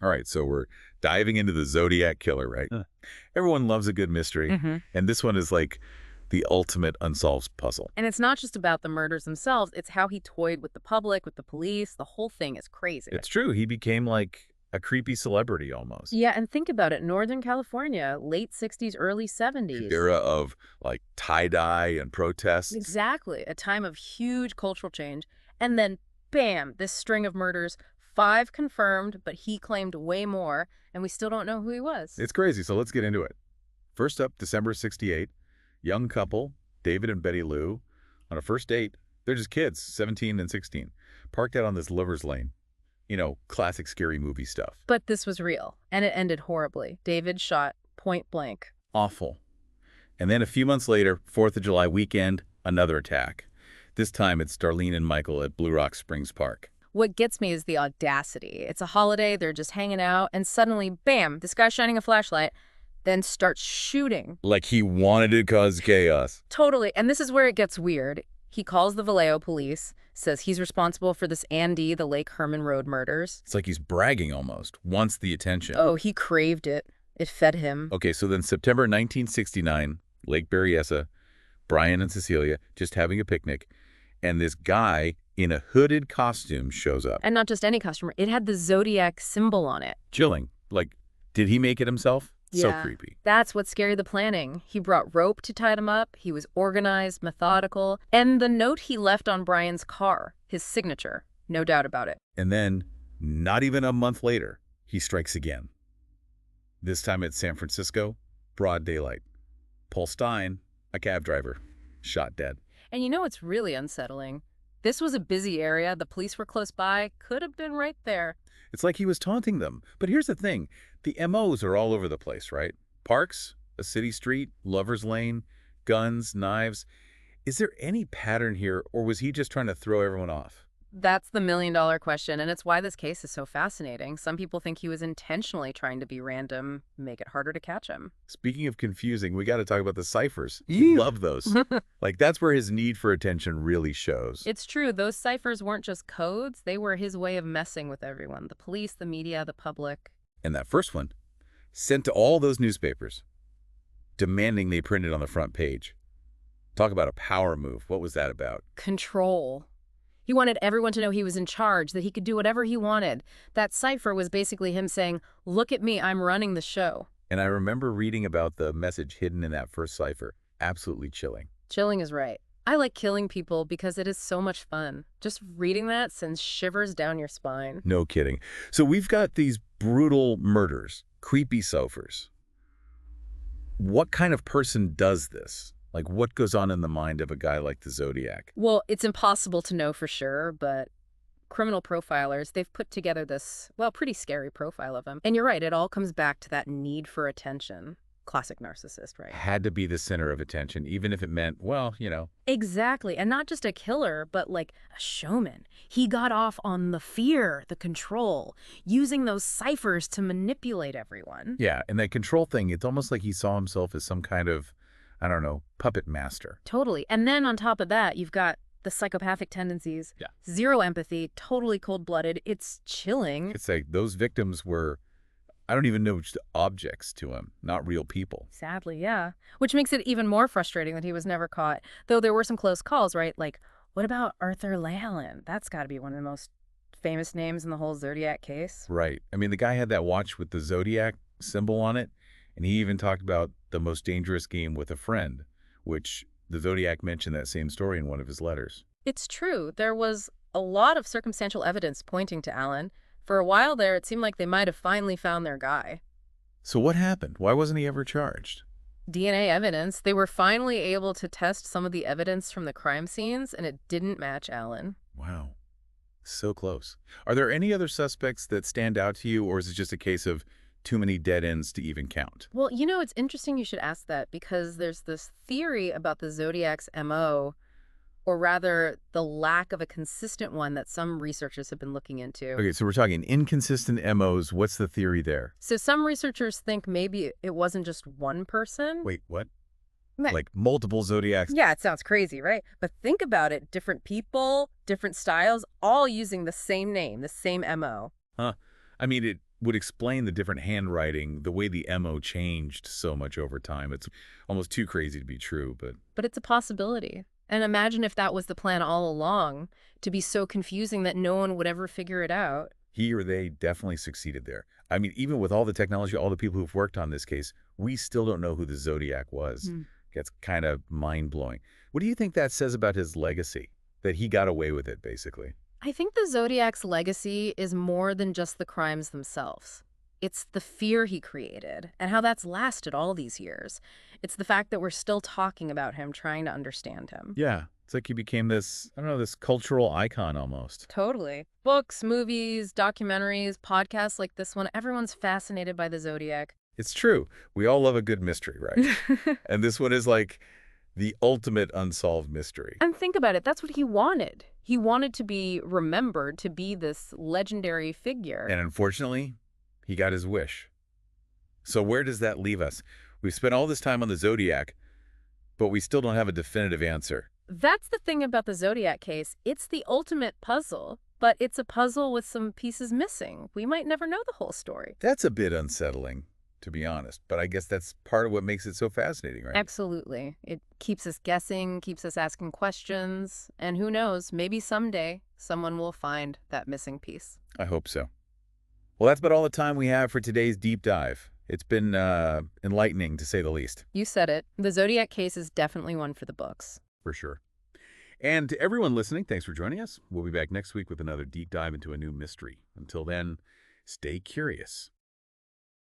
All right, so we're diving into the Zodiac killer, right? Everyone loves a good mystery, and this one is like the ultimate unsolved puzzle. And it's not just about the murders themselves, it's how he toyed with the public, with the police. The whole thing is crazy. It's true. He became like a creepy celebrity almost. Yeah, and think about it. Northern California, late 60s, early 70s. Era of like tie-dye and protests. Exactly. A time of huge cultural change. And then, bam, this string of murders. 5 confirmed, but he claimed way more, and we still don't know who he was. It's crazy, so let's get into it. First up, December 68, young couple, David and Betty Lou, on a first date. They're just kids, 17 and 16, parked out on this lover's lane. You know, classic scary movie stuff. But this was real, and it ended horribly. David shot point blank. Awful. And then a few months later, 4th of July weekend, another attack. This time it's Darlene and Michael at Blue Rock Springs Park. What gets me is the audacity. It's a holiday, they're just hanging out, and suddenly, bam, this guy's shining a flashlight, then starts shooting. Like he wanted to cause chaos. Totally, and this is where it gets weird. He calls the Vallejo police, says he's responsible for this Andy, the Lake Herman Road murders. It's like he's bragging almost, wants the attention. Oh, he craved it. It fed him. Okay, so then September 1969, Lake Berryessa, Brian and Cecilia just having a picnic, and this guy in a hooded costume shows up. And not just any costume. It had the Zodiac symbol on it. Chilling. Like, did he make it himself? So creepy. That's what scared the planning. He brought rope to tie them up. He was organized, methodical. And the note he left on Brian's car, his signature, no doubt about it. And then, not even a month later, he strikes again. This time at San Francisco, broad daylight. Paul Stein, a cab driver, shot dead. And you know what's really unsettling? This was a busy area. The police were close by. Could have been right there. It's like he was taunting them. But here's the thing. The MOs are all over the place, right? Parks, a city street, lover's lane, guns, knives. Is there any pattern here, or was he just trying to throw everyone off? That's the million-dollar question, and it's why this case is so fascinating. Some people think he was intentionally trying to be random, make it harder to catch him. Speaking of confusing, we got to talk about the ciphers. Yeah. Love those. Like, that's where his need for attention really shows. It's true. Those ciphers weren't just codes. They were his way of messing with everyone. The police, the media, the public. And that first one, sent to all those newspapers, demanding they print it on the front page. Talk about a power move. What was that about? Control. He wanted everyone to know he was in charge, that he could do whatever he wanted. That cipher was basically him saying, look at me, I'm running the show. And I remember reading about the message hidden in that first cipher. Absolutely chilling. Chilling is right. I like killing people because it is so much fun. Just reading that sends shivers down your spine. No kidding. So we've got these brutal murders, creepy ciphers. What kind of person does this? Like, what goes on in the mind of a guy like the Zodiac? Well, it's impossible to know for sure, but criminal profilers, they've put together this, well, pretty scary profile of him. And you're right, it all comes back to that need for attention. Classic narcissist, right? Had to be the center of attention, even if it meant, well, you know. Exactly. And not just a killer, but like a showman. He got off on the fear, the control, using those ciphers to manipulate everyone. Yeah, and that control thing, it's almost like he saw himself as some kind of, I don't know, puppet master. Totally. And then on top of that, you've got the psychopathic tendencies, zero empathy, totally cold-blooded. It's chilling. It's like those victims were, I don't even know, just objects to him, not real people. Sadly, yeah. Which makes it even more frustrating that he was never caught. Though there were some close calls, right? Like, what about Arthur Leyland? That's got to be one of the most famous names in the whole Zodiac case. Right. I mean, the guy had that watch with the Zodiac symbol on it, and he even talked about the most dangerous game with a friend, which the Zodiac mentioned that same story in one of his letters. It's true. There was a lot of circumstantial evidence pointing to Alan. For a while there, it seemed like they might have finally found their guy. So what happened? Why wasn't he ever charged? DNA evidence. They were finally able to test some of the evidence from the crime scenes, and it didn't match Alan. Wow. So close. Are there any other suspects that stand out to you, or is it just a case of too many dead ends to even count? Well, you know, it's interesting you should ask that because there's this theory about the Zodiac's MO, or rather the lack of a consistent one that some researchers have been looking into. Okay, so we're talking inconsistent MOs. What's the theory there? So some researchers think maybe it wasn't just one person. Wait, what? Like multiple Zodiacs? Yeah, it sounds crazy, right? But think about it. Different people, different styles, all using the same name, the same MO. Huh. I mean, it would explain the different handwriting, the way the MO changed so much over time. It's almost too crazy to be true, but But it's a possibility. And imagine if that was the plan all along, to be so confusing that no one would ever figure it out. he or they definitely succeeded there. I mean, even with all the technology, all the people who've worked on this case, we still don't know who the Zodiac was. Gets kind of mind-blowing. What do you think that says about his legacy? That he got away with it, basically? I think the Zodiac's legacy is more than just the crimes themselves. It's the fear he created and how that's lasted all these years. It's the fact that we're still talking about him, trying to understand him. Yeah. It's like he became this, I don't know, this cultural icon almost. Totally. Books, movies, documentaries, podcasts like this one, everyone's fascinated by the Zodiac. It's true. We all love a good mystery, right? And this one is like the ultimate unsolved mystery. And think about it, that's what he wanted. He wanted to be remembered, to be this legendary figure. And unfortunately, he got his wish. So where does that leave us? We've spent all this time on the Zodiac, but we still don't have a definitive answer. That's the thing about the Zodiac case. It's the ultimate puzzle, but it's a puzzle with some pieces missing. We might never know the whole story. That's a bit unsettling, to be honest, but I guess that's part of what makes it so fascinating, right? Absolutely. It keeps us guessing, keeps us asking questions, and who knows, maybe someday someone will find that missing piece. I hope so. Well, that's about all the time we have for today's deep dive. It's been enlightening, to say the least. You said it. The Zodiac case is definitely one for the books. For sure. And to everyone listening, thanks for joining us. We'll be back next week with another deep dive into a new mystery. Until then, stay curious.